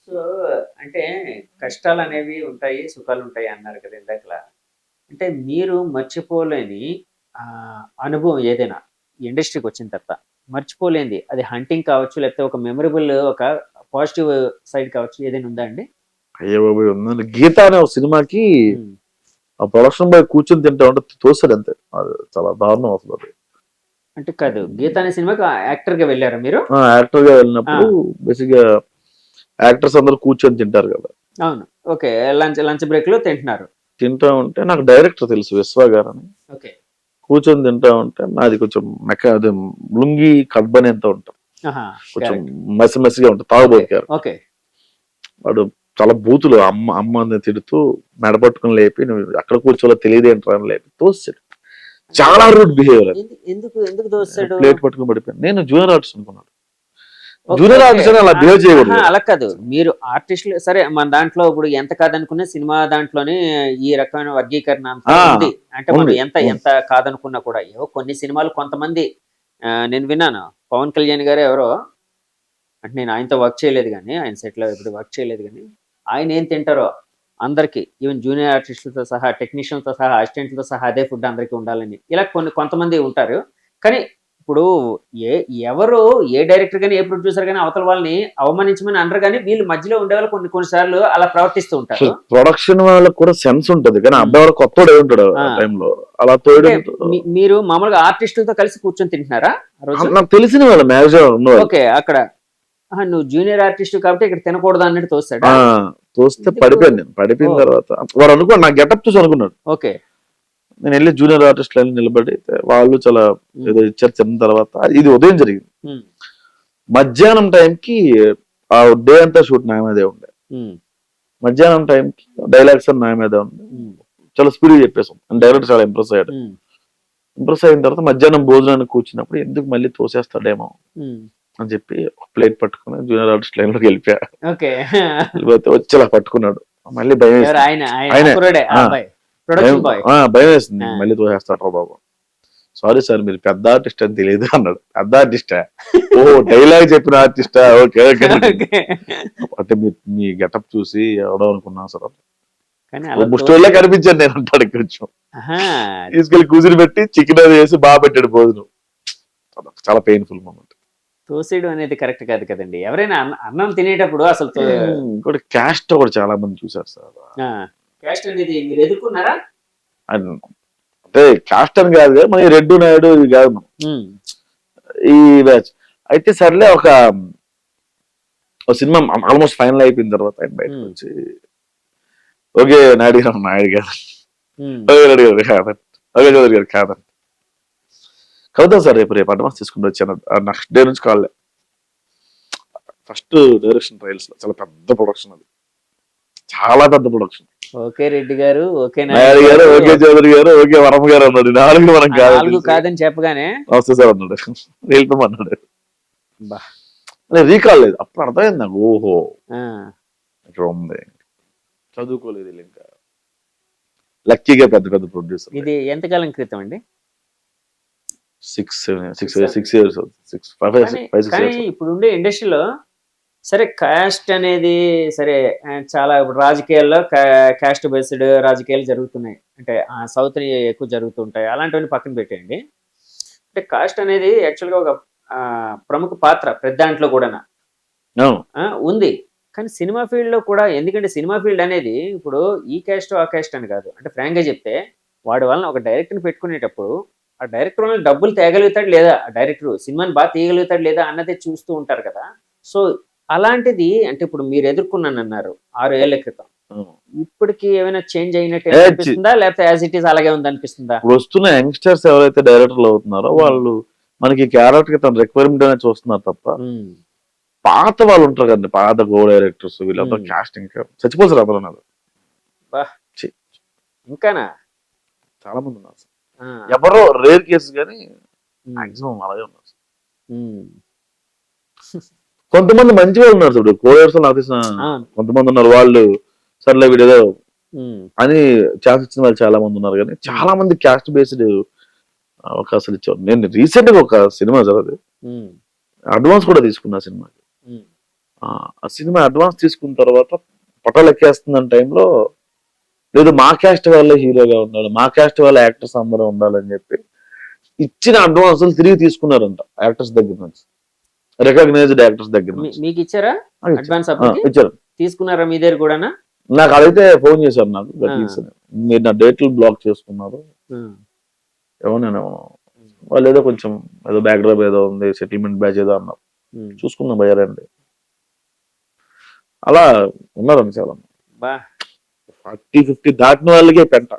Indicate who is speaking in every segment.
Speaker 1: So, అంటే కష్టాలనేవి ఉంటాయి, సుఖాలుంటాయి అన్నారు కదా ఇందాకలా. అంటే మీరు మర్చిపోలేని అనుభవం ఏదైనా ఇండస్ట్రీకొచ్చిన తర్వాత మర్చిపోలేనిది అది హంటింగ్ కావచ్చు, లేకపోతే ఒక మెమరబుల్ ఒక పాజిటివ్ సైడ్ కావచ్చు ఏదైనా ఉందా అండి?
Speaker 2: అయ్యో బాబోయ్! ఉందండి. 'గీత' అనే ఒక సినిమాకి
Speaker 1: హ్మ్.
Speaker 2: ఆ ప్రొడక్షన్ బాయ్ కూర్చొని తింటా ఉంటే తోసాడు అంతే. అది చాలా దారుణం అసలు అది.
Speaker 1: అంటే కాదు 'గీత' అనే సినిమాకి యాక్టర్‌గా వెళ్లారా మీరు?
Speaker 2: యాక్టర్‌గా
Speaker 1: ఆ!
Speaker 2: వెళ్ళినప్పుడు బేసిక్‌గా యాక్టర్స్ అందరూ కూర్చొని తింటారు కదా!
Speaker 1: అవును. ఓకే. లంచ్ లంచ్ బ్రేక్‌లో తింటున్నారు.
Speaker 2: తింటా ఉంటే నాకు డైరెక్టర్ తెలుసు 'విశ్వ' గారని.
Speaker 1: ఓకే.
Speaker 2: కూర్చొని తింటా ఉంటే నాది కొంచెం అది లుంగీ కట్ బనియన్‌తో ఉంటాం.
Speaker 1: ఆహా!
Speaker 2: కొంచెం
Speaker 1: కరెక్ట్.
Speaker 2: మసి మసిగా ఉంటుంది.
Speaker 1: ఓకే.
Speaker 2: తాగుబోతు క్యారెక్టర్.
Speaker 1: ఓకే.
Speaker 2: వాడు చాలా బూతులు అమ్మ అమ్మ అని తిడుతూ మెడ పట్టుకుని లేపి నువ్వు ఎక్కడ కూర్చోలో తెలియదేంట్రా అని లేపి తోసాడు.
Speaker 1: అంటే
Speaker 2: చాలా రూడ్ బిహేవియర్ అది.
Speaker 1: ఎందుకు ఎందుకు దోసాడు?
Speaker 2: ప్లేట్ పట్టుకుని పడిపోయాను. నేను జూనియర్ ఆర్టిస్ట్ అనుకున్నాను.
Speaker 1: ఓకే.
Speaker 2: Junior
Speaker 1: okay.
Speaker 2: ఆర్టిస్ట్ అని అలా బిహేవ్ చేయకూడదు
Speaker 1: అహా!
Speaker 2: కదా!
Speaker 1: అలా కాదు. మీరు ఆర్టిస్ట్‌లు సరే మన దాంట్లో ఇప్పుడు ఎంత కాదనుకున్నా సినిమా దాంట్లోనే ఈ రకమైన వర్గీకరణ అంతా
Speaker 2: ఆ!
Speaker 1: ఉంది. అంటే మనం
Speaker 2: ఉంది.
Speaker 1: ఎంత
Speaker 2: ఉంది.
Speaker 1: ఎంత కాదనుకున్నా కూడా ఏవో కొన్ని సినిమాలు కొంతమంది నేను విన్నాను. 'పవన్ కళ్యాణ్' గారో ఎవరో అంటే నేను ఆయనతో వర్క్ చేయలేదు గానీ, ఆయన సెట్‌లో ఎప్పుడు వర్క్ చేయలేదు గానీ, ఆయన ఏం తింటారో అందరికి ఈవెన్ జూనియర్ ఆర్టిస్ట్‌లతో సహా, టెక్నీషియన్‌లతో సహా, అసిస్టెంట్‌లతో సహా అదే ఫుడ్ అందరికి ఉండాలని. ఇలా కొంతమంది ఉంటారు. కానీ ఇప్పుడు ఏ ఎవరు ఏ డైరెక్టర్ గాని, ఏ ప్రొడ్యూసర్ గాని అవతల వాళ్ళని అవమానించమని అనరు గానీ, వీళ్ళు మధ్యలో ఉండేవాళ్ళు కొన్ని కొన్ని సార్లు అలా ప్రవర్తిస్తూ ఉంటారు.
Speaker 2: ప్రొడక్షన్ వాళ్ళకి కూడా సెన్స్ ఉంటది. కానీ ఆ
Speaker 1: హ్మ్.
Speaker 2: అబ్బాయి వాడు కొత్తోడే ఉంటాడు
Speaker 1: ఆ!
Speaker 2: ఆ టైంలో. అలా
Speaker 1: అంటే
Speaker 2: తోయడంతో
Speaker 1: మీరు మామూలుగా ఆర్టిస్టులతో కలిసి కూర్చొని తింటున్నారా ఆ రోజు?
Speaker 2: నాకు తెలిసిన వాళ్ళు మాక్సిమం ఉన్నవాళ్ళు.
Speaker 1: ఓకే. అక్కడ ఆహా! నువ్వు జూనియర్ ఆర్టిస్ట్ కాబట్టి ఇక్కడ తినకూడదు అన్నట్టు
Speaker 2: ఆ!
Speaker 1: తోసాడా?
Speaker 2: తోస్తే
Speaker 1: ఎందుకు?
Speaker 2: పడిపోయాను నేను. పడిపోయిన
Speaker 1: ఓహ్!
Speaker 2: తర్వాత వాడు అనుకోడు నా గెటప్ చూసి అనుకున్నాడు.
Speaker 1: ఓకే.
Speaker 2: నేను వెళ్ళి జూనియర్ ఆర్టిస్ట్ లైన్ నిలబడి వాళ్ళు చాలా
Speaker 1: హ్మ్.
Speaker 2: ఏదో ఇచ్చారు తిన్న తర్వాత ఇది ఉదయం జరిగింది.
Speaker 1: హ్మ్.
Speaker 2: మధ్యాహ్నం టైంకి ఆ డే అంతా షూట్ నా మీదే ఉండే.
Speaker 1: హ్మ్.
Speaker 2: మధ్యాహ్నం టైంకి డైలాగ్స్ అన్ని నా మీదే ఉండే.
Speaker 1: హ్మ్.
Speaker 2: చాలా స్పీడ్‌గా చెప్పేసాం. డైరెక్టర్ చాలా ఇంప్రెస్ అయ్యాడు.
Speaker 1: హ్మ్.
Speaker 2: ఇంప్రెస్ అయిన తర్వాత మధ్యాహ్నం భోజనానికి కూర్చున్నప్పుడు ఎందుకు మళ్ళీ తోసేస్తాడేమో
Speaker 1: హ్మ్.
Speaker 2: అని చెప్పి ఒక ప్లేట్ పట్టుకొని జూనియర్ ఆర్టిస్ట్ లైన్‌లోకి వెళ్ళిపోయా.
Speaker 1: ఓకే.
Speaker 2: వెళ్ళిపోతే వచ్చి ఇలా పట్టుకున్నాడు. మళ్ళీ
Speaker 1: ఎవరు
Speaker 2: భయమేసింది.
Speaker 1: ఆయన? ఆయన ఆ
Speaker 2: ఆయనే.
Speaker 1: కుర్రోడే ఆ
Speaker 2: ఆ!
Speaker 1: అబ్బాయి.
Speaker 2: భయం
Speaker 1: ప్రొడక్షన్ బాయ్.
Speaker 2: భయమేసింది.
Speaker 1: ఆ!
Speaker 2: మళ్ళీ తోసేస్తాడ్రా బాబు. సారీ సార్ మీరు పెద్ద ఆర్టిస్ట్ అని తెలియదు అన్నాడు. పెద్ద ఆర్టిస్టా? ఓహో! డైలాగ్ చెప్పిన ఆర్టిస్టా? ఓకే. ఓకే.
Speaker 1: ఓకే.
Speaker 2: అంటే మీ గెటప్ చూసి ఎవడో అనుకున్నా సార్.
Speaker 1: కానీ
Speaker 2: ఓ
Speaker 1: అలా
Speaker 2: ముష్టోళ్ళే కనిపించాను నేను అంటాడు కొంచెం.
Speaker 1: ఆహా!
Speaker 2: తీసుకెళ్ళి కూర్చుని పెట్టి చికెన్ అది వేసి బాగా పెట్టాడు భోజనం. చాలా పెయిన్‌ఫుల్ మూమెంట్.
Speaker 1: తోసేయడం అనేది కరెక్ట్ కాదు కదండీ. ఎవరైనా అన్నం తినేటప్పుడు అసలు
Speaker 2: ఇంకోటి క్యాస్ట్ కూడా చాలా మంది చూసారు సార్.
Speaker 1: ఆ! క్యాస్ట్ అనేది మీరు ఎదుర్కొన్నారా?
Speaker 2: అండ్ అంటే కాస్ట్ అని కాదు కదా, మన రెడ్డు నాయుడు ఇది కాదు మనం.
Speaker 1: హ్మ్.
Speaker 2: ఈ బ్యాచ్. అయితే సర్లే ఒక సినిమా ఆల్మోస్ట్ ఫైనల్ అయిపోయిన తర్వాత ఆయన బయటకు
Speaker 1: హ్మ్.
Speaker 2: వచ్చి ఓకే నాయుడు గారు నాయుడు గారు
Speaker 1: హ్మ్.
Speaker 2: ఓకే నాయుడు గారు కాదండి ఓకే చౌదరి గారు కాదండి కలుద్దాం సార్ రేపు అడ్వాన్స్ తీసుకుంటూ వచ్చాను నెక్స్ట్ డే నుంచి కాల్ ఫస్ట్ డైరెక్షన్ ట్రయల్స్ లో చాలా పెద్ద ప్రొడక్షన్ అది చాలా పెద్ద ప్రొడక్షన్
Speaker 1: ఓకే రెడ్డి గారు, ఓకే నాయుడు
Speaker 2: నాయుడు గారు
Speaker 1: గారు
Speaker 2: ఓకే చౌదరి గారు ఓకే వరమ గారు అన్నాడు నాలుగు మనం
Speaker 1: ఆ
Speaker 2: కాదు
Speaker 1: 4
Speaker 2: తెలిసి
Speaker 1: కాదని చెప్పగానే
Speaker 2: నమస్తే సార్ అన్నాడు వెళ్ళిపోమన్నాడు
Speaker 1: అబ్బా!
Speaker 2: రీకాల్ లేదు అప్పుడు అర్థమైంది నాకు ఓహో
Speaker 1: ఆ!
Speaker 2: ఇక్కడ ఉంది చదువుకోలేదు వీళ్ళు ఇంకా లక్కీగా పెద్ద పెద్ద ప్రొడ్యూసర్
Speaker 1: ఇది ఎంత కాలం క్రితం అండి?
Speaker 2: 6 ఇయర్స్ 5
Speaker 1: కానీ
Speaker 2: 6
Speaker 1: కానీ
Speaker 2: ఇయర్స్
Speaker 1: ఇప్పుడుండే ఇండస్ట్రీలో సరే కాస్ట్ అనేది సరే చాలా ఇప్పుడు రాజకీయాల్లో కాస్ట్ బేస్డ్ రాజకీయాలు జరుగుతున్నాయి. అంటే సౌత్‌ని ఎక్కువ జరుగుతుంటాయి. అలాంటివన్నీ పక్కన పెట్టేయండి. అంటే కాస్ట్ అనేది యాక్చువల్‌గా ఒక ప్రముఖ పాత్ర ప్రతి దాంట్లో కూడాన.
Speaker 2: అవును
Speaker 1: ఉంది. కానీ సినిమా ఫీల్డ్‌లో కూడా ఎందుకంటే సినిమా ఫీల్డ్ అనేది ఇప్పుడు ఈ కాస్ట్, ఆ కాస్ట్ అని కాదు. అంటే ఫ్రాంక్‌గా చెప్తే వాడి వలన ఒక డైరెక్టర్‌ని పెట్టుకునేటప్పుడు ఆ డైరెక్టర్ వలన డబ్బులు తేగలుగుతాడు లేదా? ఆ డైరెక్టరు సినిమాని తీయగలుగుతాడు లేదా? అన్నదే చూస్తూ ఉంటారు కదా! సో, అలాంటిది అంటే ఇప్పుడు మీరు ఎదుర్కొన్నానన్నారు 6 ఏళ్ల క్రితం.
Speaker 2: అవును.
Speaker 1: ఇప్పటికి ఏమైనా చేంజ్ అయినట్టు
Speaker 2: ఏ
Speaker 1: ఏమైనా
Speaker 2: చి-
Speaker 1: అనిపిస్తుందా? లేకపోతే యాస్ ఇట్ ఈజ్ అలాగే ఉందనిపిస్తుందా?
Speaker 2: ఇప్పుడు వస్తున్న యంగ్స్టర్స్ ఎవరైతే డైరెక్టర్లు అవుతున్నారో
Speaker 1: హ్మ్.
Speaker 2: వాళ్ళు మనకి క్యారెక్టర్ కి తన రిక్వైర్మెంట్ అనేది చూస్తున్నారు తప్ప
Speaker 1: హ్మ్.
Speaker 2: పాత వాళ్ళు ఉంటారు కదండి పాత గో డైరెక్టర్స్ వీళ్ళందరూ
Speaker 1: హ్మ్.
Speaker 2: కాస్టింగ్ చచ్చిపోతారు అందరూ ఉన్నారు
Speaker 1: అబ్బా!
Speaker 2: చి,
Speaker 1: ఇంకానా?
Speaker 2: చాలా మంది ఉన్నారు
Speaker 1: ఆ!
Speaker 2: ఎవరో రేర్ కేసు కానీ
Speaker 1: హ్మ్.
Speaker 2: మాక్సిమం అలాగే ఉన్నారు
Speaker 1: హ్మ్.
Speaker 2: కొంతమంది మంచి వాళ్ళు ఉన్నారు చూడు కోడర్స్ నాకు తెలిసిన
Speaker 1: అవును.
Speaker 2: కొంతమంది ఉన్నారు వాళ్ళు సర్లే వీడేదో
Speaker 1: హ్మ్.
Speaker 2: అని ఛాన్స్ ఇచ్చిన వాళ్ళు చాలా మంది ఉన్నారు కానీ
Speaker 1: హ్మ్.
Speaker 2: చాలా మంది క్యాస్ట్ బేస్డ్ అవకాశాలు ఇచ్చారు నేను రీసెంట్ గా ఒక సినిమా చదివి
Speaker 1: హ్మ్.
Speaker 2: అడ్వాన్స్ కూడా తీసుకున్నా సినిమాకి
Speaker 1: హ్మ్.
Speaker 2: ఆ సినిమా అడ్వాన్స్ తీసుకున్న తర్వాత పటాలు ఎక్కేస్తున్న టైంలో లేదు మా క్యాస్ట్ వాళ్ళే హీరోగా ఉండాలి, మా క్యాస్ట్ వాళ్ళ యాక్టర్స్ అందరూ ఉండాలని చెప్పి ఇచ్చిన అడ్వాన్సులు తిరిగి తీసుకున్నారంట యాక్టర్స్ దగ్గర నుంచి, రికగ్నైజ్డ్ యాక్టర్స్ దగ్గర నుంచి.
Speaker 1: మీకు ఇచ్చారా అడ్వాన్స్?
Speaker 2: ఇచ్చారు.
Speaker 1: తీసుకున్నారా మీ దగ్గర కూడా?
Speaker 2: నాకు అదైతే ఫోన్ చేశారు నాకు, మీరు నా డేట్లు బ్లాక్ చేసుకున్నారు ఏమో, నేను వాళ్ళు ఏదో కొంచెం ఏదో బ్యాక్ డ్రాప్ ఏదో ఉంది, సెటిల్మెంట్ బ్యాచ్ ఏదో అన్నారు, చూసుకుందాం భయ్యారండి. అలా ఉన్నారండి చాలా 40-50 దాటిన వాళ్ళకే పెంట,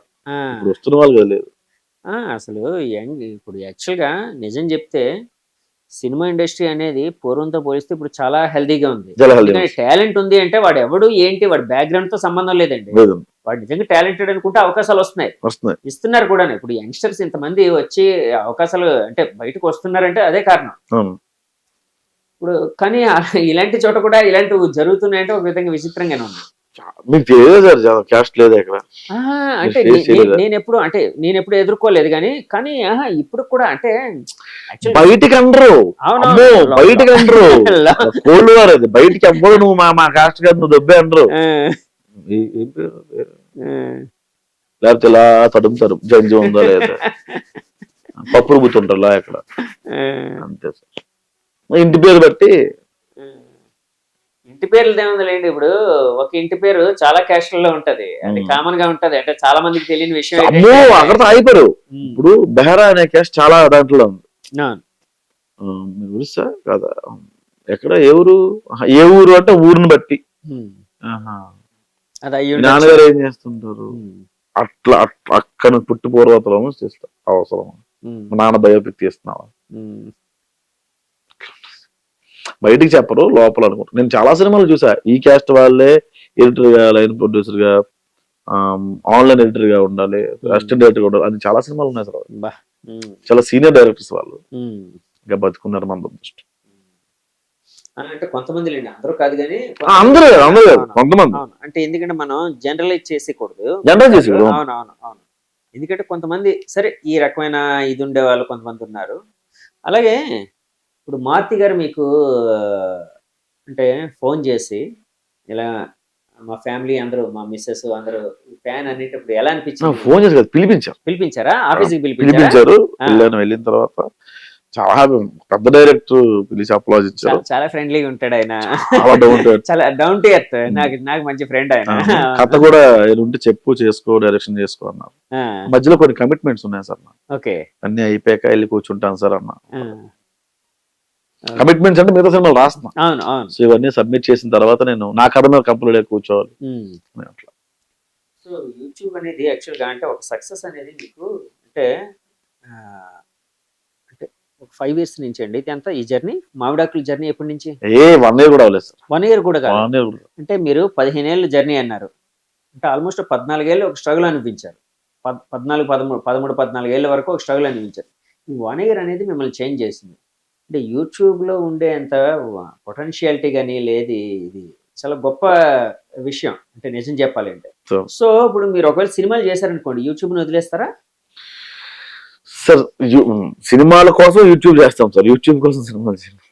Speaker 2: ఇప్పుడు వస్తున్న వాళ్ళు లేదు.
Speaker 1: అసలు ఇప్పుడు యాక్చువల్గా నిజం చెప్తే సినిమా ఇండస్ట్రీ అనేది పూర్వంతో పోలిస్తే ఇప్పుడు చాలా హెల్దీగా ఉంది. టాలెంట్ ఉంది అంటే వాడు ఎవడు ఏంటి వాడి బ్యాక్గ్రౌండ్ తో సంబంధం లేదండి. వాడు నిజంగా టాలెంటెడ్ అనుకుంటే అవకాశాలు వస్తున్నాయి, ఇస్తున్నారు కూడా. ఇప్పుడు యంగ్స్టర్స్ ఇంతమంది వచ్చి అవకాశాలు అంటే బయటకు వస్తున్నారంటే అదే కారణం. ఇప్పుడు కానీ ఇలాంటి చోట కూడా ఇలాంటివి జరుగుతున్నాయంటే ఒక విధంగా విచిత్రంగానే ఉంది.
Speaker 2: మీకు తెలియదు సార్ క్యాస్ట్ లేదు ఇక్కడ
Speaker 1: అంటే నేను ఎప్పుడు ఎదుర్కోలేదు కానీ కానీ ఇప్పుడు కూడా అంటే
Speaker 2: బయటికి అనరు, బయటికి అనరు, కోళ్ళు వారు అది బయటికి ఎవ్వరు నువ్వు మా కాస్ట్ కాదు నువ్వు దొబ్బే అనరు. లేకపోతే ఇలా తడుముతారు జడ్జి ఉందో లేదా పప్పు రుబ్బుతుంటారు లా ఇక్కడ, అంతే సార్. ఇంటి పేరు బట్టి
Speaker 1: ఇంటి పేర్లు ఏముందండి, ఇప్పుడు ఒక ఇంటి పేరు చాలా క్యాస్ట్లలో ఉంటది, అది కామన్ గా ఉంటది. అంటే చాలా మందికి తెలియని విషయం
Speaker 2: అక్కడ అయిపోయారు. ఇప్పుడు బెహరా అనే క్యాస్ట్ చాలా దాంట్లో ఉంది, తెలుసా కదా? ఎక్కడ ఏ ఊరు అంటే ఊరిని బట్టి. నాన్నగారు ఏం చేస్తుంటారు అట్లా అక్కడ పుట్టి పూర్వతలను చేస్తారు, అవసరం నాన్న బయోపిక్ తీస్తున్నావా బయటికి చెప్పరు, లోపల అనుకుంటారు. నేను చాలా సినిమాలు చూసా ఈ క్యాస్ట్ వాళ్ళే ఎడిటర్ గా, లైన్ ప్రొడ్యూసర్ గా, ఆన్లైన్ ఎడిటర్ గా ఉండాలి, అసిస్టెంట్ డైరెక్టర్ గా ఉండాలి, అది చాలా సినిమాలు ఉన్నాయి సార్. చాలా సీనియర్ డైరెక్టర్స్ వాళ్ళు ఇంకా బతుకున్నారు మన దృష్టి.
Speaker 1: అంటే కొంతమంది లేండి, అందరూ కాదు కానీ
Speaker 2: అందరూ కొంతమంది.
Speaker 1: అంటే ఎందుకంటే మనం జనరలైజ్ చేసేకూడదు. అవును. ఎందుకంటే కొంతమంది సరే ఈ రకమైన ఇది ఉండే వాళ్ళు కొంతమంది ఉన్నారు. అలాగే ఇప్పుడు మారుతి గారు మీకు అంటే ఫోన్ చేసి ఇలా మా ఫ్యామిలీ అందరూ మా మిస్సెస్ అందరూ ఫ్యాన్ అనేటప్పుడు ఎలా అనిపించింది?
Speaker 2: ఫోన్ చేసి పిలిపించారా?
Speaker 1: ఆఫీస్కి
Speaker 2: పిలిపించారు. వెళ్ళిన తర్వాత చాలా పెద్ద డైరెక్టర్ పిలిచి అప్లాజ్ ఇచ్చారు.
Speaker 1: చాలా ఫ్రెండ్లీగా ఉంటాడు ఆయన, చాలా డౌన్ టు ఎర్త్. నాకు మంచి ఫ్రెండ్ ఆయన.
Speaker 2: కథ కూడా ఉంటే చెప్పు, చేసుకో, డైరెక్షన్ చేసుకో అన్నారు. మధ్యలో కొన్ని కమిట్మెంట్స్ ఉన్నాయి సార్.
Speaker 1: ఓకే,
Speaker 2: అన్ని అయిపోయాక వెళ్ళి కూర్చుంటాను సార్ అన్న. కమిట్మెంట్స్ అంటే మిగతా సినిమాలు రాస్తున్నా. సో ఇవన్నీ సబ్మిట్ చేసిన తర్వాత నేను నా కథ మీద కంపెనీలో కూర్చోవాలి అట్లా.
Speaker 1: సో యూట్యూబ్ అనేది యాక్చువల్గా అంటే ఒక సక్సెస్ అనేది మీకు అంటే ఒక 5 years నుంచి అండి ఇది అంతా ఈ జర్నీ, మామిడాకుల జర్నీ ఎప్పటి నుంచి?
Speaker 2: 1 year కూడా అవ్వలేదు సార్.
Speaker 1: 1 year కూడా కాదు. అంటే మీరు 15 ఏళ్ళు జర్నీ అన్నారు అంటే ఆల్మోస్ట్ 14 ఏళ్ళు ఒక స్ట్రగుల్ అనిపించారు. 14 ఏళ్ళ వరకు ఒక స్ట్రగుల్ అనిపించారు. ఈ 1 year అనేది మిమ్మల్ని చేంజ్ చేసింది. అంటే యూట్యూబ్లో ఉండేంత పొటెన్షియాలిటీ కానీ లేదు, ఇది చాలా గొప్ప విషయం అంటే నిజం చెప్పాలి అంటే. సో ఇప్పుడు మీరు ఒకవేళ సినిమాలు చేశారనుకోండి, యూట్యూబ్ని వదిలేస్తారా?
Speaker 2: సార్ సినిమాల కోసం యూట్యూబ్ చేస్తాం సార్, యూట్యూబ్ కోసం సినిమాలు చేయాలి.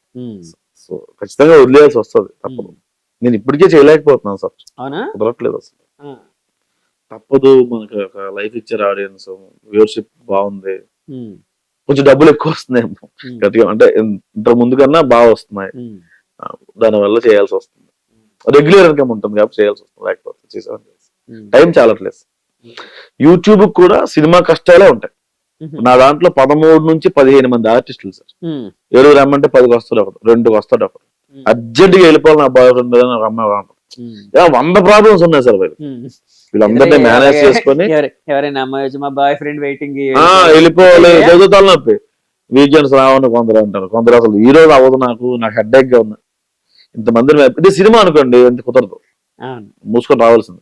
Speaker 2: సో ఖచ్చితంగా వదిలేయాల్సి వస్తుంది, తప్పదు. నేను ఇప్పటికే చేయలేకపోతున్నాను సార్, కుదరట్లేదు అసలు. తప్పదు, మనకి ఒక లైఫ్ ఇచ్చారు ఆడియన్స్, వ్యూవర్షిప్ బాగుంది, కొంచెం డబ్బులు ఎక్కువ వస్తున్నాయి గట్టిగా, అంటే ఇంత ముందు కన్నా బాగా వస్తున్నాయి, దానివల్ల చేయాల్సి వస్తుంది. రెగ్యులర్ ఇన్కమ్ ఉంటుంది కాబట్టి చేయాల్సి వస్తుంది, లేకపోతే టైం చాలట్లేదు. యూట్యూబ్ కూడా సినిమా కష్టాలే ఉంటాయి. నా దాంట్లో 13 నుంచి 15 మంది ఆర్టిస్టులు సార్. 7 రమ్మంటే 10కి వస్తాడు ఒకడు, 2కి వస్తాడు ఒకడు. అర్జెంట్ గా వెళ్ళిపోవాలి నా బాయ్ ఫ్రెండ్ ఒక అమ్మాయి 100 ప్రాబ్లమ్స్ ఉన్నాయి సార్. వీళ్ళందరినీ మేనేజ్ చేసుకొని
Speaker 1: ఎవరైనా మా బాయ్ ఫ్రెండ్ వెయిటింగ్
Speaker 2: వెళ్ళిపోవాలి, చదువుతాలు నొప్పి. వీకెండ్స్ రావని కొందరు అంటారు, కొందరు అసలు ఈ రోజు అవ్వదు, నాకు హెడ్ఏక్ గా ఉంది. ఇంతమందిని ఇది సినిమా అనుకోండి, ఎంత కుదరదు, మూసుకొని రావాల్సింది.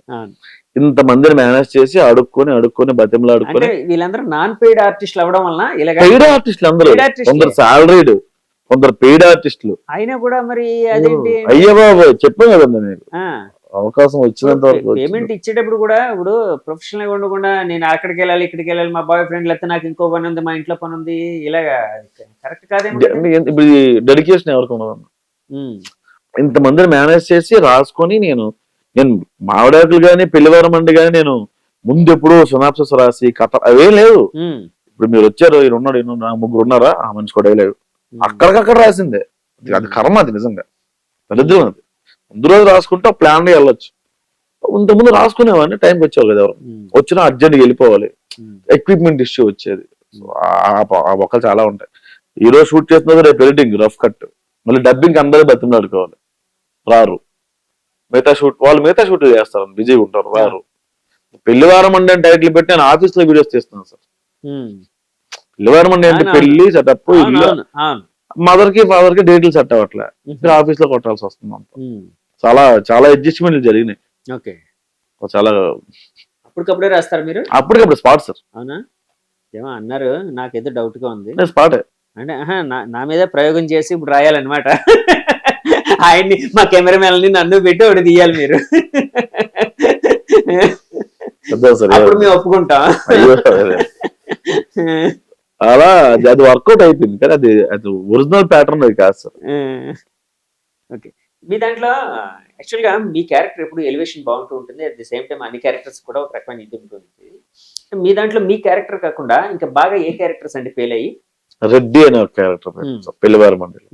Speaker 2: ఇంతమందిని మేనేజ్ చేసి అడుక్కొని బతిమలాడుకొని.
Speaker 1: వీళ్ళందరూ నాన్ పెయిడ్ ఆర్టిస్టులు అవ్వడం వల్ల
Speaker 2: పెయిడ్ ఆర్టిస్టులు అందరూ, కొందరు సాలరీడ్, కొందరు పెయిడ్ ఆర్టిస్టులు
Speaker 1: అయినా కూడా మరి
Speaker 2: అయ్యో బాబు చెప్పాను కదండి మీకు, అవకాశం వచ్చినంత వరకు
Speaker 1: పేమెంట్ ఇచ్చేటప్పుడు కూడా ఇప్పుడు ప్రొఫెషనల్ గా ఉండకుండా నేను అక్కడికి వెళ్ళాలి ఇక్కడికి వెళ్ళాలి, మా బాయ్ ఫ్రెండ్ లేకపోతే నాకు ఇంకో పని ఉంది, మా ఇంట్లో పని ఉంది, ఇలాగా కరెక్ట్ కాదేమో.
Speaker 2: ఇప్పుడు డెడికేషన్ ఎవరికి ఉండదు. ఇంతమందిని మేనేజ్ చేసి రాసుకొని నేను మావిడాకులు కానీ పెళ్లివారం అండి కానీ నేను ముందు ఎప్పుడు సునాప్సస్ రాసి కథ అవేం లేదు. ఇప్పుడు మీరు వచ్చారు, ఈయన ఉన్నాడు, ఈయన ముగ్గురు ఉన్నారా, ఆ మనిషి కూడా లేదు, అక్కడికక్కడ రాసిందే. అది కర్మ, అది నిజంగా దరిద్రం. అది ముందు రోజు రాసుకుంటే ప్లాన్ వెళ్ళొచ్చు. ఇంతకుముందు రాసుకునేవాడిని, టైంకి వచ్చేవాళ్ళు కదా, ఎవరు వచ్చినా అర్జెంట్గా వెళ్ళిపోవాలి, ఎక్విప్మెంట్ ఇష్యూ వచ్చేది. ఆ ఒక్కలు చాలా ఉంటాయి. ఈ రోజు షూట్ చేస్తున్నది, రేపు ఎడిటింగ్ రఫ్ కట్, మళ్ళీ డబ్బింగ్ అందరూ బతిమలాడుకోవాలి, రారు. మిగతా షూట్ చేస్తారు, బిజీగా ఉంటారు, రారు. పెళ్లివారం అండి అని టైటిల్ పెట్టి నేను ఆఫీస్ లో వీడియోస్ చేస్తున్నాను సార్. పెళ్లివారం అండి అంటే పెళ్లి సెటప్, ఇల్లు, మదర్ కి ఫాదర్ కి డేట్లు సెట్ అవ్వట్లే, ఆఫీస్ లో కొట్టాల్సి వస్తుంది. చాలా చాలా అడ్జస్ట్మెంట్లు జరిగినాయి. చాలా
Speaker 1: అప్పటికప్పుడే రాస్తారు మీరు?
Speaker 2: అప్పటికప్పుడు స్పాట్ సార్.
Speaker 1: అవునా? ఏమో అన్నారు, నాకేదో డౌట్ గా ఉంది.
Speaker 2: స్పాట్
Speaker 1: అంటే నా మీద ప్రయోగం చేసి ఇప్పుడు రాయాలన్నమాట. ఆయన్ని, మా కెమెరామెన్ నన్ను పెట్టి ఒకటి తీయాలి మీరు. అప్పుడు మేము ఒప్పుకుంటాం.
Speaker 2: అలా అది వర్కౌట్ అయిపోయింది, కానీ అది ఒరిజినల్ ప్యాటర్న్ అది కాదు సార్.
Speaker 1: ఓకే. మీ దాంట్లో యాక్చువల్ గా మీ క్యారెక్టర్ ఎప్పుడు ఎలివేషన్ బాగుంటూ ఉంటుంది, అట్ ది సేమ్ టైం అన్ని క్యారెక్టర్స్ కూడా ఒక రకమైన ఇది ఉంటుంది. మీ దాంట్లో మీ క్యారెక్టర్ కాకుండా ఇంకా బాగా ఏ క్యారెక్టర్స్ అంటే ఫెయిల్ అయ్యి?
Speaker 2: రెడ్డి అనే ఒక క్యారెక్టర్ పెళ్లివారి మండలి,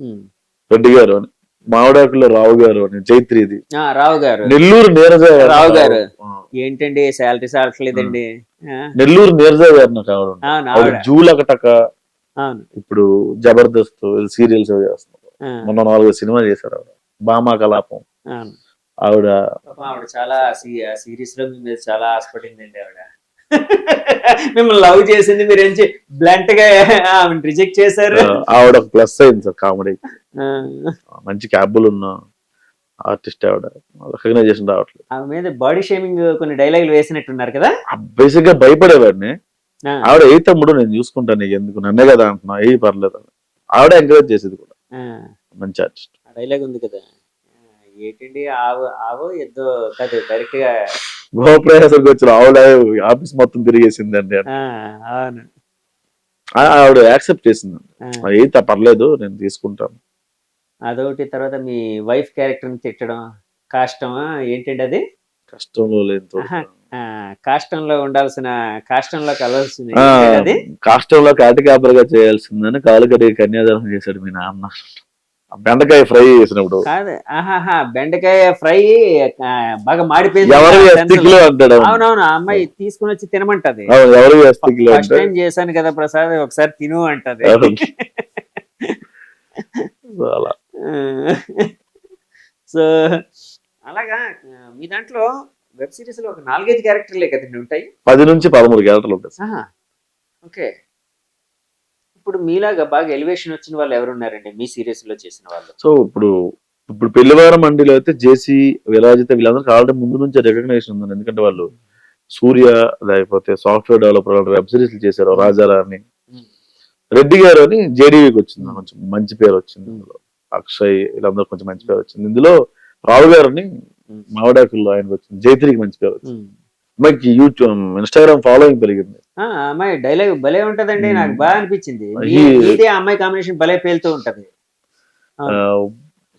Speaker 2: రెడ్డి గారు అని, మావిడాకుల్లో రావు గారు అని, జైత్రిది
Speaker 1: రావు గారు,
Speaker 2: నెల్లూరు నీరజ
Speaker 1: రావు గారు. ఏంటండి శాలరీ సాలట్లేదండి.
Speaker 2: నెల్లూరు నీరజ గారు నాకు ఆవిడ జూలకటక, ఇప్పుడు జబర్దస్త్ సీరియల్స్ చేస్తున్నారు, మొన్న 4 సినిమా చేశారు ఆవిడ, బామా కలాపం. ఆవిడ
Speaker 1: చాలా సీరియస్ లో మీ మీద చాలా ఆశపడిందండి ఆవిడ. మిమ్మల్ని లవ్ చేసింది, మీరు ఏం బ్లంట్ గా రిజెక్ట్ చేశారు.
Speaker 2: ఆవిడ ప్లస్ అయింది సార్ కామెడీ, మంచి క్యాబులు ఉన్న ఆర్టిస్ట్ ఆవిడ, రికగ్నైజేషన్ రావట్లేదు.
Speaker 1: ఆమె మీద బాడీ షేమింగ్ కొన్ని డైలాగులు వేసినట్టున్నారు కదా.
Speaker 2: బేసిక్ గా భయపడేవాడిని. ఆవిడ ఏ తమ్ముడు నేను చూసుకుంటాను, నీకు ఎందుకు, నన్నే కదా అంటున్నా, ఏ పర్లేదు, ఆవిడ ఎంకరేజ్ చేసేది కూడా. మంచి ఆర్టిస్ట్.
Speaker 1: డైలాగ్ ఉంది కదా, ఏంటండి ఆవో ఎద్దో కాదు, డైరెక్ట్ గా
Speaker 2: గోప్రయాసకి వచ్చిన ఆవిడ ఆఫీస్ మొత్తం తిరిగేసిందండి.
Speaker 1: అవును,
Speaker 2: ఆవిడ యాక్సెప్ట్ చేసిందండి, ఏ పర్లేదు నేను తీసుకుంటాను.
Speaker 1: అదొకటి. తర్వాత మీ వైఫ్ క్యారెక్టర్ ని తిట్టడం కాష్టమా ఏంటండి అది?
Speaker 2: కష్టంలో లేదు,
Speaker 1: కాష్టంలో ఉండాల్సిన, కాష్టంలో కలవాల్సింది,
Speaker 2: కాష్టంలో కాటికాపరగా చేయాల్సిందని కాలు కడిగి కన్యాదానం చేశాడు మీ నాన్న. బెండకాయ ఫ్రై చేసినప్పుడు
Speaker 1: కాదు, బెండకాయ ఫ్రై బాగా మాడిపోయింది. అవునవును, ఆ అమ్మాయి తీసుకుని వచ్చి తినమంటది. ఫస్ట్ టైం చేశాను కదా ప్రసాద్, ఒకసారి తిను అంటది. సో అలాగా మీ దాంట్లో వెబ్ సిరీస్ లో ఒక 4-5 క్యారెక్టర్లే కదండి ఉంటాయి?
Speaker 2: 10 నుంచి 13 క్యారెక్టర్లు ఉంటాయి.
Speaker 1: ఓకే. ఇప్పుడు మీలాగా బాగా ఎలివేషన్ వచ్చిన వాళ్ళు ఎవరున్నారండి మీ సిరీస్ లో చేసిన వాళ్ళు?
Speaker 2: సో ఇప్పుడు పెళ్లివారం మండిలో అయితే జేసీ, విరాజిత వీళ్ళందరికీ ఆల్రెడీ ముందు నుంచి రికగ్నైజేషన్ ఉంది. ఎందుకంటే వాళ్ళు సూర్య, లేకపోతే సాఫ్ట్వేర్ డెవలపర్ వెబ్ సిరీస్ చేశారు, రాజారాణి. రెడ్డి గారు అని జేడీవీకి వచ్చింది, కొంచెం మంచి పేరు వచ్చింది. ఇందులో అక్షయ్ వీళ్ళందరూ కొంచెం మంచి పేరు వచ్చింది. ఇందులో రావు గారిని మావిడాకుల్లో ఆయనకు వచ్చింది, జైత్రికి మంచి పేరు వచ్చింది. అమ్మాయికి యూట్యూబ్, ఇన్స్టాగ్రామ్ ఫాలోయింగ్ పెరిగింది.
Speaker 1: అమ్మాయి డైలాగ్ భలే ఉంటదండి, నాకు బాగా అనిపించింది. ఇదే అమ్మాయి కాంబినేషన్ భలే పేలుతూ ఉంటది.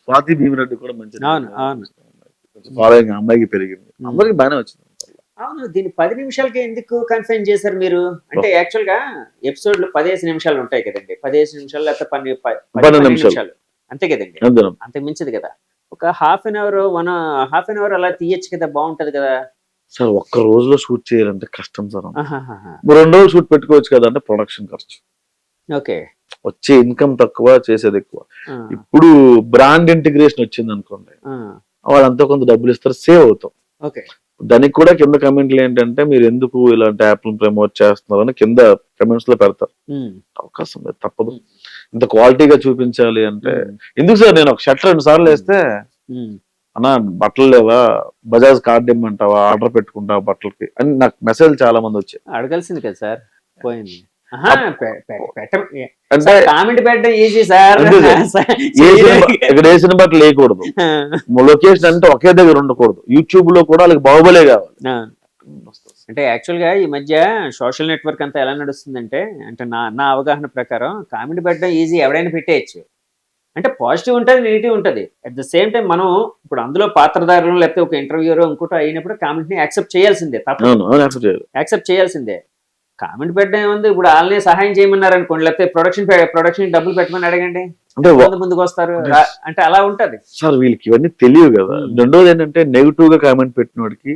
Speaker 2: స్వాతి భీమిరెడ్డి కూడా మంచి ఫాలోయింగ్ అమ్మాయికి పెరిగింది, అందరికి బాగానే వచ్చింది.
Speaker 1: అవును, దీన్ని 10 నిమిషాలకి ఎందుకు కన్ఫైన్ చేశారు మీరు? అంటే యాక్చువల్ గా ఎపిసోడ్లు 15 నిమిషాలు ఉంటాయి కదండి, 15 నిమిషాలు లేకపోతే 12 నిమిషాలు అంతే కదండి, అంతకు మించదు కదా. ఒక హాఫ్ అన్ అవర్ అలా తీయచ్చు కదా, బాగుంటది కదా
Speaker 2: సార్. ఒక్క రోజులో షూట్ చేయాలంటే కష్టం సార్. 2 రోజులు షూట్ పెట్టుకోవచ్చు కదా, అంటే ప్రొడక్షన్ ఖర్చు,
Speaker 1: ఓకే,
Speaker 2: వచ్చే ఇన్కమ్ తక్కువ, చేసేది ఎక్కువ. ఇప్పుడు బ్రాండ్ ఇంటిగ్రేషన్ వచ్చింది అనుకోండి, వాళ్ళంతా కొంత డబ్బులు ఇస్తారు, సేవ్ అవుతాం.
Speaker 1: ఓకే,
Speaker 2: దానికి కూడా కింద కమెంట్లు ఏంటంటే మీరు ఎందుకు ఇలాంటి యాప్లను ప్రమోట్ చేస్తున్నారు అని కింద కమెంట్స్ లో పెడతారు. అవకాశం లేదు, తప్పదు. ఇంత క్వాలిటీగా చూపించాలి అంటే ఎందుకు సార్? నేను ఒక షర్ట్ 2 సార్లు వేస్తే, అన్నా బట్టలు లేవా, బజాజ్ కార్డ్ ఇమ్మంటావా, ఆర్డర్ పెట్టుకుంటావా బట్టలకి అని నాకు మెసేజ్ చాలా మంది వచ్చాయి.
Speaker 1: అడగాల్సింది కదా సార్, పోయింది. అంటే కామెంట్ పెట్టడం ఈజీ సార్,
Speaker 2: ఇక్కడ వేసిన బట్టలు వేయకూడదు, లొకేషన్ అంటే ఒకే దగ్గర ఉండకూడదు, యూట్యూబ్ లో కూడా వాళ్ళకి బాహుబలే కావాలి.
Speaker 1: అంటే యాక్చువల్ గా ఈ మధ్య సోషల్ నెట్వర్క్ అంతా ఎలా నడుస్తుందంటే, అంటే నా అవగాహన ప్రకారం కామెంట్ పెట్టడం ఈజీ, ఎవడైనా పెట్టేయచ్చు. అంటే పాజిటివ్ ఉంటుంది, నెగిటివ్ ఉంటుంది. అట్ ద సేమ్ టైం మనం ఇప్పుడు అందులో పాత్రధారులు లేకపోతే ఒక ఇంటర్వ్యూరో ఇంకోటో అయినప్పుడు కామెంట్ని యాక్సెప్ట్ చేయాల్సిందే, తప్పదు,
Speaker 2: అవును అవును accept చేయాలి.
Speaker 1: యాక్సెప్ట్ చేయాల్సిందే. కామెంట్ పెట్టడం ఏముంది, ఇప్పుడు వాళ్ళని సహాయం చేయమన్నారు అనుకోండి, లేకపోతే ప్రొడక్షన్ డబ్బులు పెట్టమని అడగండి,
Speaker 2: అంటే
Speaker 1: ఎంతమంది ముందుకు వస్తారు అంటే అలా ఉంటది.
Speaker 2: సార్ వీళ్ళకి ఇవన్నీ తెలియవు కదా. రెండోది ఏంటంటే నెగిటివ్ గా కామెంట్ పెట్టిన వాడికి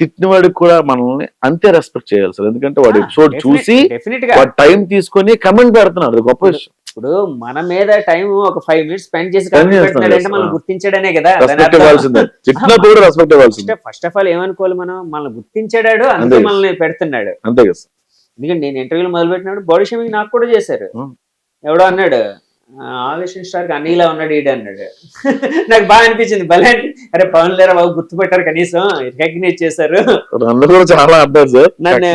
Speaker 2: తిట్టిన వాడికి కూడా మనల్ని అంతే రెస్పెక్ట్ చేయాలి సార్. ఎందుకంటే వాడు ఎపిసోడ్ చూసి
Speaker 1: డెఫినెట్ గా
Speaker 2: వాడు టైం తీసుకొని కమెంట్ పెడుతున్నాడు, అది గొప్ప విషయం.
Speaker 1: ఇప్పుడు మన మీద టైం ఒక 5 minutes స్పెండ్ చేసి
Speaker 2: Spend
Speaker 1: కామెంట్
Speaker 2: చేస్తున్నాడు,
Speaker 1: పెట్టినాడంటే
Speaker 2: yes.
Speaker 1: మనం గుర్తించడనే కదా.
Speaker 2: రెస్పెక్ట్ ఇవ్వాల్సిందే, తిట్టినప్పుడు కూడా రెస్పెక్ట్ ఇవ్వాల్సిందే.
Speaker 1: ఫస్ట్ ఆఫ్ ఆల్ ఏమనుకోవాలి, మనల్ని గుర్తించాడు అందుకే
Speaker 2: అంతే.
Speaker 1: మనల్ని పెడుతున్నాడు.
Speaker 2: అంతే కదా సార్.
Speaker 1: ఎందుకంటే నేను ఇంటర్వ్యూలు మొదలు పెట్టినప్పుడు బాడీ షేమింగ్ నాకు కూడా చేశారు.
Speaker 2: Hmm.
Speaker 1: ఎవడో అన్నాడు, ఆవేశం స్టార్ అన్నీలా ఉన్నాడు ఈడు అన్నాడు. నాకు బాగా అనిపించింది, భలే అరే పవన్ లేరా బాబు గుర్తుపెట్టారు, కనీసం రికగ్నైజ్ చేశారు.
Speaker 2: అందరూ కూడా చాలా అడ్డారు సార్.
Speaker 1: నన్ను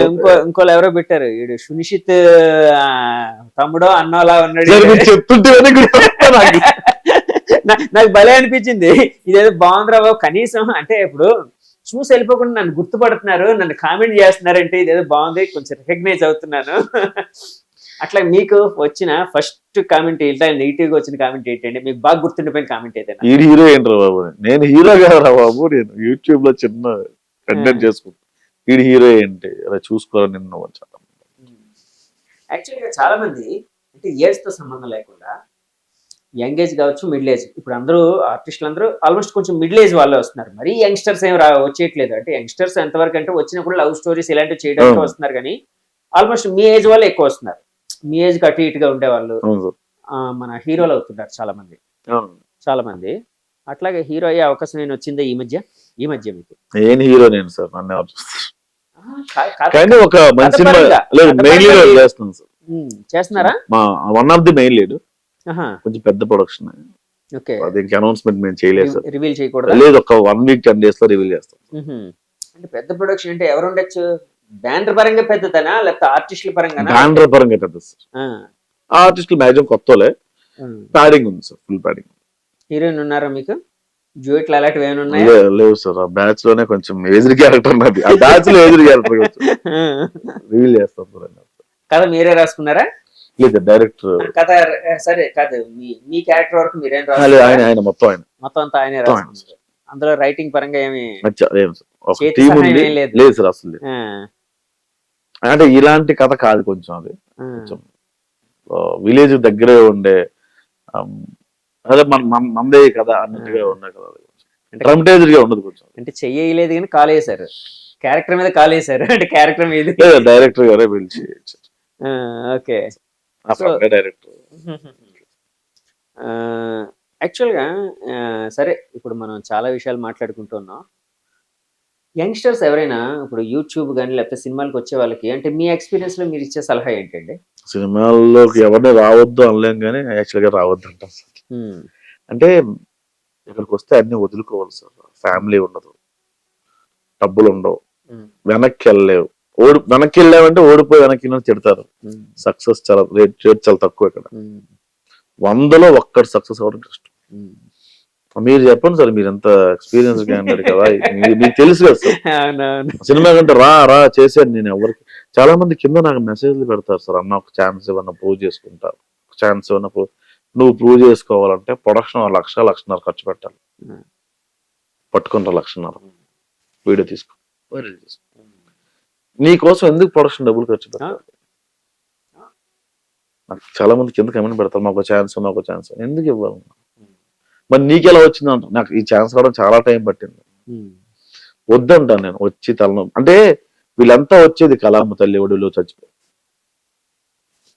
Speaker 1: ఇంకోళ్ళు ఎవరో పెట్టారు, ఈడు సునిశ్చిత్ తమ్ముడో అన్నోలా ఉన్నాడు.
Speaker 2: సార్ మీరు చెప్తుంటే
Speaker 1: నాకు భలే అనిపించింది, ఇదేదో బాగుందిరా బాబు, కనీసం అంటే ఇప్పుడు చూసి వెళ్ళిపోకుండా నన్ను గుర్తుపడుతున్నారు, నన్ను కామెంట్ చేస్తున్నారంటే ఇదేదో బాగుంది, కొంచెం రికగ్నైజ్ అవుతున్నాను. అట్లా మీకు వచ్చిన ఫస్ట్ కామెంట్ ఏంటంటే, నెగిటివ్ గా వచ్చిన కామెంట్ ఏంటంటే, మీకు బాగా గుర్తుండిపోయిన కామెంట్ ఏదైనా?
Speaker 2: ఈ హీరో ఏంట్రా బాబు, నేను హీరో కాదురా బాబు, నేను యూట్యూబ్ లో చిన్న కంటెంట్ చేసుకుంటా, ఈ హీరో ఏంటి అలా చూసుకోరా నిన్ను.
Speaker 1: యాక్చువల్గా చాలా మంది అంటే ఏజ్ తో సంబంధం లేకుండా యంగ్ ఏజ్ కావచ్చు, మిడిల్ ఏజ్, ఇప్పుడు అందరూ ఆర్టిస్టులు అందరూ ఆల్మోస్ట్ కొంచెం మిడిల్ ఏజ్ వాళ్ళే వస్తున్నారు, మరీ యంగ్స్టర్స్ ఏం వచ్చేయట్లేదు. అంటే యంగ్స్టర్స్ ఎంతవరకు అంటే వచ్చినప్పుడు లవ్ స్టోరీస్ ఇలాంటివి చేయడానికి వస్తున్నారు, కానీ ఆల్మోస్ట్ మీ ఏజ్ వాళ్ళే ఎక్కువ వస్తున్నారు. మీ ఏజ్ కి అటు ఇటుగా ఉండేవాళ్ళు మన హీరోలు అవుతున్నారు చాలా మంది. అట్లాగే హీరో అయ్యే అవకాశం నేను వచ్చిందే ఈ మధ్య మీకు?
Speaker 2: నేను హీరో నేను సార్, నన్ను ఎవరు చూస్తారు?
Speaker 1: కాదు,
Speaker 2: కానీ ఒక మంచి సినిమా లేదు, మెయిన్ లీడ్ చేస్తున్నాను సార్.
Speaker 1: చేస్తున్నారా?
Speaker 2: One of the main lead, కొంచెం పెద్ద ప్రొడక్షన్.
Speaker 1: ఓకే,
Speaker 2: దీనికి అనౌన్స్మెంట్ మేము చేయలేదు సార్.
Speaker 1: రివీల్ చేయకూడదు?
Speaker 2: లేదు, ఒక 1 week 10 days లో రివీల్ చేస్తాం.
Speaker 1: అంటే పెద్ద ప్రొడక్షన్ అంటే ఎవరు ఉండొచ్చు? బ్యానర్ పరంగా పెద్దదనా లేకపోతే ఆర్టిస్టుల పరంగా?
Speaker 2: బ్యానర్ పరంగా పెద్ద సార్. ఆర్టిస్టులు మ్యాక్సిమం కొత్తలే, ప్యాడింగ్ ఉంది సార్, ఫుల్ ప్యాడింగ్.
Speaker 1: హీరోయిన్ ఉన్నారా మీకు? డ్యూయెట్లు అలాంటివి ఏమైనా ఉన్నాయా?
Speaker 2: లేవు సార్, ఆ బ్యాచ్ లోనే కొంచెం ఏజ్డ్ క్యారెక్టర్ ఉన్నది, ఆ బ్యాచ్ లో ఏజ్డ్ క్యారెక్టర్ రివీల్ చేస్తాం సార్.
Speaker 1: కథ మీరే రాసుకున్నారా?
Speaker 2: లేదు, డైరెక్టర్
Speaker 1: కథ. సరే, కాదు, మీ క్యారెక్టర్ వరకు మీరేం
Speaker 2: రాలేదు, ఆయన మొత్తం
Speaker 1: అంతా ఆయనే రాసుకున్నారు. అందులో రైటింగ్ పరంగా ఏమి
Speaker 2: లేదు సార్ అసలు. అంటే ఇలాంటి కథ కాదు, కొంచెం అది కొంచెం విలేజ్ దగ్గరే ఉండే, అదే మందే కదా అన్నట్టుగా ఉండే కదా, డ్రమటైజ్డ్ గా ఉండదు కొంచెం.
Speaker 1: అంటే చెయ్యలేదు కానీ కాల్ వేసారు, క్యారెక్టర్ మీద కాల్ వేసారు, అంటే క్యారెక్టర్ మీద
Speaker 2: డైరెక్టర్ గారే పిలిచి.
Speaker 1: ఓకే,
Speaker 2: డైరెక్టర్
Speaker 1: యాక్చువల్గా సరే, ఇప్పుడు మనం చాలా విషయాలు మాట్లాడుకుంటున్నాం. యంగ్స్టర్స్ ఎవరైనా ఇప్పుడు యూట్యూబ్ కానీ లేకపోతే సినిమాలకు వచ్చే వాళ్ళకి అంటే మీ ఎక్స్పీరియన్స్ లో మీరు ఇచ్చే సలహా ఏంటండి?
Speaker 2: సినిమాల్లోకి ఎవరిని రావద్దు అనలేం కానీ యాక్చువల్ గా రావద్దు అంటాం సార్. అంటే ఇక్కడికి వస్తే అన్ని వదులుకోవాలి సార్. ఫ్యామిలీ ఉండదు, డబ్బులు ఉండవు, వెనక్కి వెళ్ళలేవు. వెనక్కి వెళ్ళామంటే ఓడిపోయి వెనక్కి తిడతారు. సక్సెస్ చాలా రేట్ చాలా తక్కువ ఇక్కడ. 100లో 1 సక్సెస్ అవ్వడం కష్టం. మీరు చెప్పండి సార్, మీరు ఎంత ఎక్స్పీరియన్స్ అన్నారు కదా, మీకు తెలుసు కదా సార్. సినిమా కంటే రా చేశాను నేను. ఎవరికి చాలా మంది కింద నాకు మెసేజ్లు పెడతారు సార్, అన్న ఒక ఛాన్స్ ఏమన్నా ప్రూవ్ చేసుకుంటారు, ఒక ఛాన్స్ ఏమన్నా నువ్వు ప్రూవ్ చేసుకోవాలంటే ప్రొడక్షన్ 1,00,000-1,50,000 ఖర్చు పెట్టాలి. పట్టుకుంటా 1,00,000 వీడియో తీసుకో, నీకోసం ఎందుకు ప్రొడక్షన్ డబ్బులు ఖర్చు పెట్టాలి? నాకు చాలా మంది కింద కమెంట్ పెడతారు, మాకు ఛాన్స్ ఎందుకు ఇవ్వాలి? మరి నీకెలా వచ్చింది అంట. నాకు ఈ ఛాన్స్ రావడం చాలా టైం పట్టింది. వద్దంటాను నేను, వచ్చి తలను అంటే వీళ్ళంతా వచ్చేది కళామ తల్లి ఒడిలో చచ్చిపోయి.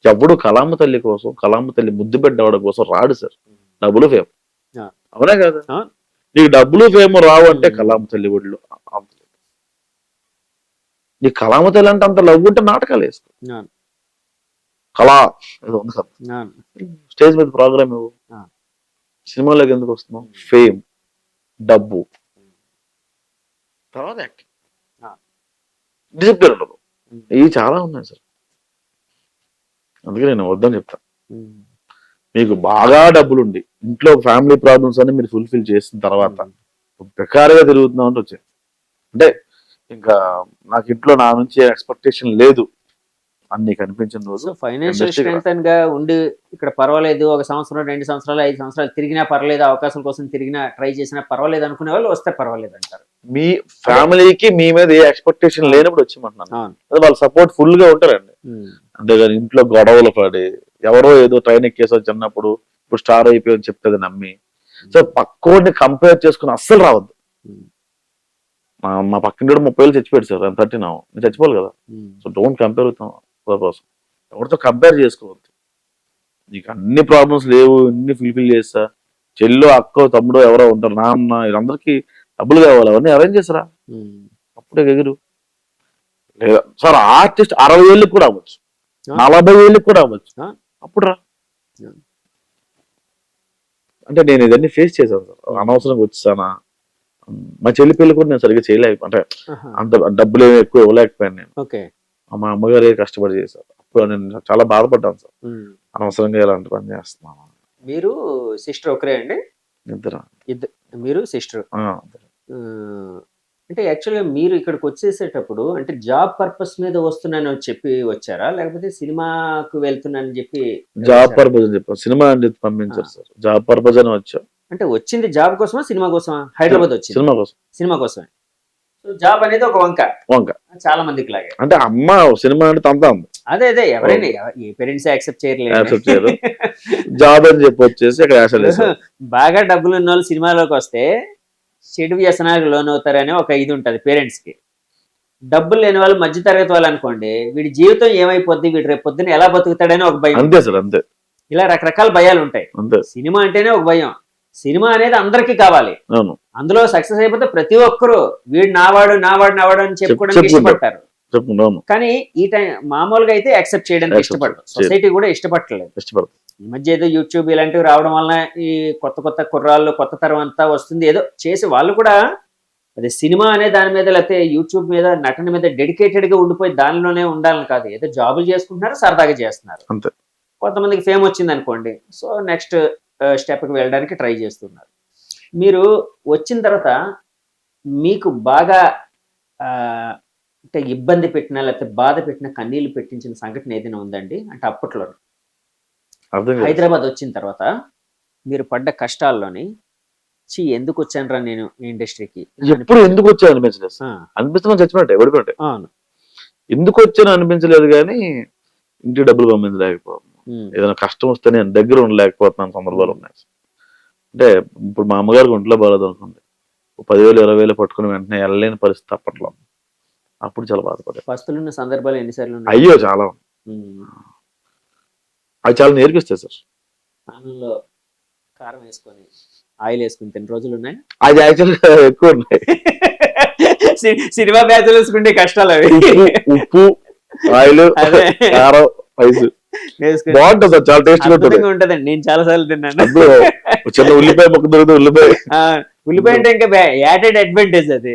Speaker 2: ఎవడు కళామ తల్లి కోసం, కళామ తల్లి ముద్దు పెట్టవడం కోసం రాడు సార్. డబ్బులు ఫేమ్, అవునా కదా? నీకు డబ్బులు ఫేమ్ రావు అంటే కళామ తల్లి ఒడిలో అంత. నీ కళామ తల్లి అంటే అంత లవ్ ఉంటే నాటకాలు వేసుకో. కళా ఏదో ఉంది సార్, స్టేజ్ మీద ప్రోగ్రామ్ ఇవ్వు. సినిమాలోకి ఎందుకు వస్తున్నాం? ఫేమ్, డబ్బు, తర్వాత యాక్టింగ్, డిసిప్లిన్ ఉండదు. ఇవి చాలా ఉన్నాయి సార్. అందుకే నేను వద్దని చెప్తాను. మీకు బాగా డబ్బులుండి ఇంట్లో ఫ్యామిలీ ప్రాబ్లమ్స్ అన్ని మీరు ఫుల్ఫిల్ చేసిన తర్వాత బెకారుగా తిరుగుతున్నాం అంటే వచ్చాయి. అంటే ఇంకా నాకు ఇంట్లో నా నుంచి ఎక్స్పెక్టేషన్ లేదు, అన్ని కనిపించిన రోజు
Speaker 1: సో ఫైనాన్షియల్
Speaker 2: Industry
Speaker 1: స్ట్రెంగ్ గా ఉండి ఇక్కడ పర్వాలేదు, ఒక సంవత్సరం 2 సంవత్సరాలు 5 సంవత్సరాలు తిరిగినా పర్లేదు, అవకాశం కోసం తిరిగినా ట్రై చేసినా పర్వాలేదు అనుకునే వాళ్ళు వస్తే పర్వాలేదు అంటారు.
Speaker 2: మీ ఫ్యామిలీకి మీ మీద ఏ ఎక్స్పెక్టేషన్ లేనప్పుడు వచ్చేయమంటున్నాను.
Speaker 1: అవును.
Speaker 2: అదే వాళ్ళ సపోర్ట్ ఫుల్ గా ఉంటారండి. అంతేగాని ఇంట్లో గొడవలు పడి ఎవరో ఏదో ట్రైన్ ఎక్కేసో చిన్నప్పుడు ఇప్పుడు స్టార్ అయిపోయి చెప్తుంది నమ్మి సో పక్కోడిని కంపేర్ చేసుకుని అస్సలు రావద్దు. మా పక్కన 30 ఏళ్ళు చచ్చిపోయాడు సార్, 30 నేను చచ్చిపోవాలి కదా. So don't compare with purpose. ఎవరితో కంపేర్ చేసుకోవద్దు. నీకు అన్ని ప్రాబ్లమ్స్ లేవు, అన్ని ఫుల్ఫిల్ చేస్తా, చెల్లో అక్కో తమ్ముడో ఎవరో ఉంటారు, నాన్న వీళ్ళందరికీ డబ్బులు కావాలి, అవన్నీ అరేంజ్ చేస్తారా అప్పుడే ఎగురు. లేదా సార్ ఆర్టిస్ట్ 60 ఏళ్ళకి కూడా అవ్వచ్చు, 40 ఏళ్ళకి కూడా అవ్వచ్చు, అప్పుడు రా. అంటే నేను ఇదన్నీ ఫేస్ చేశాను సార్, అనవసరంగా వచ్చానా. మా చెల్లి పెళ్లి కూడా నేను సరిగ్గా చేయలేక, అంటే అంత డబ్బులు ఏమి ఎక్కువ ఇవ్వలేకపోయాను నేను. మా అమ్మగారు కష్టపడి చేశారు, అప్పుడు నేను చాలా బాధపడ్డాను సార్, అనవసరంగా ఇలాంటి పని చేస్తున్నాను.
Speaker 1: మీరు సిస్టర్ ఒకరే అండి?
Speaker 2: ఇద్దరు.
Speaker 1: మీరు సిస్టర్. అంటే యాక్చువల్గా మీరు ఇక్కడికి వచ్చేసేటప్పుడు అంటే జాబ్ పర్పస్ మీద వస్తున్నాను చెప్పి వచ్చారా, లేకపోతే సినిమాకు వెళ్తున్నానని చెప్పి?
Speaker 2: జాబ్ పర్పస్ అని చెప్పారు, సినిమా అని పంపించారు సార్. జాబ్ పర్పస్ అని వచ్చా.
Speaker 1: అంటే వచ్చింది జాబ్ కోసమా సినిమా కోసమా? హైదరాబాద్ వచ్చింది
Speaker 2: సినిమా కోసం.
Speaker 1: సినిమా కోసమే. సో జాబ్ అనేది ఒక వంక చాలా మందికి లాగే.
Speaker 2: అంటే అమ్మ సినిమా అంటే తంతా ఉంది.
Speaker 1: అదే ఎవరైనా ఏ పేరెంట్స్ యాక్సెప్ట్
Speaker 2: చేయరు. జాబ్ అని చెప్పి వచ్చేసి అక్కడ
Speaker 1: బాగా డబ్బులు ఉన్న వాళ్ళు సినిమాలోకి వస్తే చెడు వ్యసనాలకు లోన్ అవుతారని ఒక ఇది ఉంటది పేరెంట్స్ కి. డబ్బులు లేని వాళ్ళు మధ్య తరగతి వాళ్ళు అనుకోండి, వీడి జీవితం ఏమైపోద్ది, వీడు రేపు పొద్దున్న ఎలా బతుకుతాడని ఒక భయం.
Speaker 2: అంతే సార్, అంతే.
Speaker 1: ఇలా రకరకాల భయాలు ఉంటాయి. సినిమా అంటేనే ఒక భయం. సినిమా అనేది అందరికి కావాలి, అందులో సక్సెస్ అయిపోతే ప్రతి ఒక్కరు వీడు నావాడు అని చెప్పుకోవడానికి ఇష్టపడతారు. కానీ ఈ టైం మామూలుగా అయితే యాక్సెప్ట్ చేయడానికి ఇష్టపడరు, సొసైటీ కూడా ఇష్టపడలేదు. ఈ మధ్య ఏదో యూట్యూబ్ ఇలాంటివి రావడం వలన ఈ కొత్త కుర్రాళ్ళు కొత్త తరం అంతా వస్తుంది, ఏదో చేసి వాళ్ళు కూడా అదే సినిమా అనే దాని మీద లేకపోతే యూట్యూబ్ మీద నటన మీద డెడికేటెడ్ గా ఉండిపోయి దానిలోనే ఉండాలని కాదు, ఏదో జాబులు చేసుకుంటున్నారు, సరదాగా చేస్తున్నారు. కొంతమందికి ఫేమ్ వచ్చింది అనుకోండి, సో నెక్స్ట్ స్టెప్కి వెళ్ళడానికి ట్రై చేస్తున్నారు. మీరు వచ్చిన తర్వాత మీకు బాగా అంటే ఇబ్బంది పెట్టినా లేకపోతే బాధ పెట్టినా కన్నీళ్లు పెట్టించిన సంఘటన ఏదైనా ఉందండి? అంటే అప్పట్లో హైదరాబాద్ వచ్చిన తర్వాత మీరు పడ్డ కష్టాల్లోని ఎందుకు వచ్చానరా నేను ఈ ఇండస్ట్రీకి,
Speaker 2: ఎప్పుడు ఎందుకు వచ్చాను అనిపించలేదు. అనిపిస్తున్నా చచ్చినట్టే ఎవరికంటే ఎందుకు వచ్చాను అనిపించలేదు, కానీ ఇంటికి డబ్బులు పంపించలేకపోతున్నాను, ఏదైనా కష్టం వస్తే నేను దగ్గర ఉండలేకపోతున్నాను సందర్భాలు ఉన్నాయి. అంటే ఇప్పుడు మా అమ్మగారికి ఒంట్లో బాగాలేదు అనుకోండి, 10,000 20,000 పట్టుకుని వెంటనే వెళ్ళలేని పరిస్థితి అప్పట్లో. అప్పుడు చాలా బాధపడే
Speaker 1: పస్తులున్న సందర్భాలు ఎన్నిసార్లు?
Speaker 2: అయ్యో చాలా. అవి చాలా నేర్పిస్తాయి సార్.
Speaker 1: అన్నంలో కారం వేసుకొని ఆయిల్ వేసుకుని తిన్న రోజులు ఉన్నాయి.
Speaker 2: అది యాక్చువల్గా ఎక్కువ ఉన్నాయి.
Speaker 1: సినిమా బ్యాచులు వేసుకుంటే కష్టాలు అవి.
Speaker 2: ఉప్పు, ఆయిల్, కారం, రైస్ బాగుంటుంది సార్, చాలా టేస్ట్
Speaker 1: ఉంటదండి. నేను చాలా సార్లు తిన్నాను.
Speaker 2: చిన్న ఉల్లిపాయ మొక్క దొరుకుతుంది,
Speaker 1: ఉల్లిపాయ అంటే ఇంకా యాడెడ్ అడ్వాంటేజ్ అది.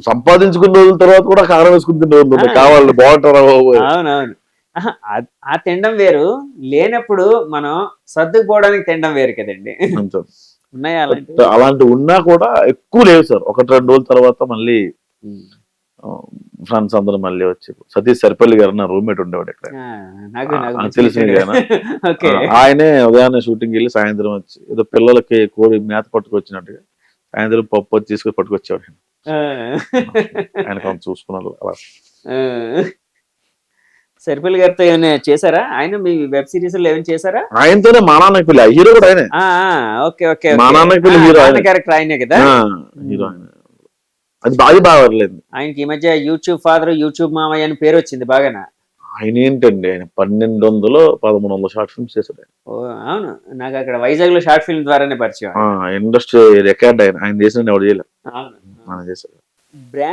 Speaker 2: సంపాదించుకున్న రోజుల తర్వాత కూడా కారం వేసుకుని తిన్న కావాలి, బాగుంటారా?
Speaker 1: అవునవును. ఆ తినడం వేరు, లేనప్పుడు మనం సర్దుకుపోవడానికి తినడం వేరు కదండి. ఉన్నాయా
Speaker 2: అలాంటి ఉన్నా కూడా ఎక్కువ లేవు సార్. 1-2 రోజుల తర్వాత మళ్ళీ ఫ్రెండ్స్ అందరూ మళ్ళీ వచ్చి, సతీష్ సరిపల్లి గారు నా రూమ్మేట్ ఉండేవాడు ఇక్కడ, తెలిసింది కదా. ఆయనే ఉదయాన్నే షూటింగ్ వెళ్ళి సాయంత్రం వచ్చి ఏదో పిల్లలకి కోడి మేత పట్టుకొచ్చినట్టుగా సాయంత్రం పప్పు వచ్చి తీసుకొని పట్టుకొచ్చేవాడు. ఆయన కొంత చూసుకున్నారు అలా.
Speaker 1: సరిపల్లి గారితో ఏమైనా చేశారా? ఆయన మీ వెబ్ సిరీస్ లో ఏమైనా చేశారా?
Speaker 2: ఆయనతోనే మా నాన్నకి పెళ్లి, హీరో కూడా ఆయనే. మా నాన్నకి పెళ్లి హీరో
Speaker 1: క్యారెక్టర్ ఆయనే కదా,
Speaker 2: హీరో ఆయన. అది బాగా వర్లేదు.
Speaker 1: ఆయనకి ఈ మధ్య యూట్యూబ్ ఫాదర్, యూట్యూబ్ మామయ్య అని పేరు వచ్చింది బాగానా.
Speaker 2: ఆయన ఏంటండి, ఆయన 1200-1300 షార్ట్ ఫిల్మ్స్ చేశాడు.
Speaker 1: అవును, నాకు అక్కడ వైజాగ్ లో షార్ట్ ఫిల్మ్ ద్వారానే పరిచయం.
Speaker 2: ఇండస్ట్రీ రికార్డ్ ఆయన చేసిన ఎవరు చేయలేదు, ఆయన చేశాడు. బ్రాండ్